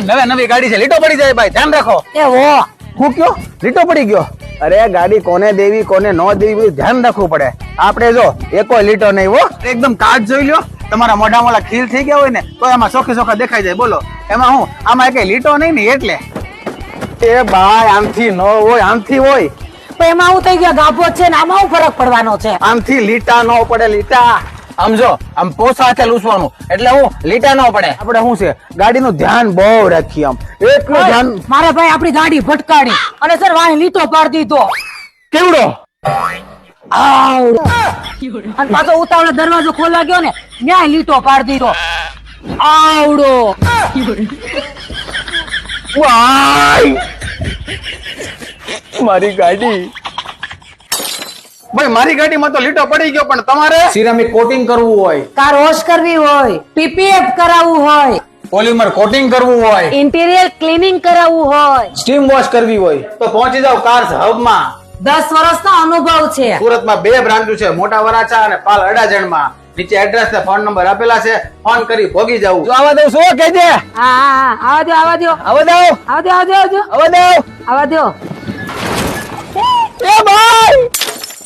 નવે નવી ગાડી છે, લીટો પડી જાય ભાઈ, ધ્યાન રાખો. એ વો હું કયો લીટો પડી ગયો? અરે ગાડી કોને દેવી કોને ન દેવી બધું ધ્યાન રાખવું પડે. આપણે જો એકો લીટો નહીં હો, એકદમ કાચ જોઈ લ્યો. તમારા મોઢામાં ખીલ થઈ ગયા હોય ને તો એમાં ચોખ્ખે ચોખ્ખા દેખાઈ જાય. બોલો એમાં હું આમાં કઈ લીટો નહીં ને એટલે. એ ભાઈ આમથી ન હોય, આમથી હોય. પણ એમાં હું થઈ ગયા ગાભો છે ને આમાં હું ફરક પડવાનો છે? આમથી લીટા ન પડે, લીટા. આમ જો આમ પોસા હાથે લૂસવાનું એટલે હું લીટા ન પડે. આપણે શું છે ગાડીનું ધ્યાન બહુ રાખીએ, આમ એટલું ધ્યાન. મારા ભાઈ આપણી ગાડી ભટકાડી અને સર વાહી લીટો પાડી દીધો. કેવડો આવડો. અને પાછો ઉતાવળે દરવાજો ખોલા ગયો ને ન્યાય લીટો પાડી દીધો. આવડો. વાય મારી ગાડી. ભાઈ મારી ગાડીમાં તો લીટો પડી ગયો, પણ તમારે સિરામિક કોટિંગ કરવું હોય, કાર વોશ કરવી હોય, પીપીએફ કરાવવું હોય, પોલિમર કોટિંગ કરવું હોય, ઇન્ટિરિયર ક્લીનિંગ કરાવવું હોય, સ્ટીમ વોશ કરવી હોય તો પહોંચી જાવ કાર્સ હબમાં. 10 વર્ષનો અનુભવ છે. સુરતમાં 2 બ્રાન્ચ છે, મોટા વરાછા અને પાલ અડાજણમાં. નીચે એડ્રેસ ને ફોન નંબર આપેલા છે, ફોન કરી ભોગી જવું. આવા દઉં શું કહેજે? હા આવા દો આવા દો આવા દઉં આવા દો આવા દો આવા દઉં આવા દો. એ ભાઈ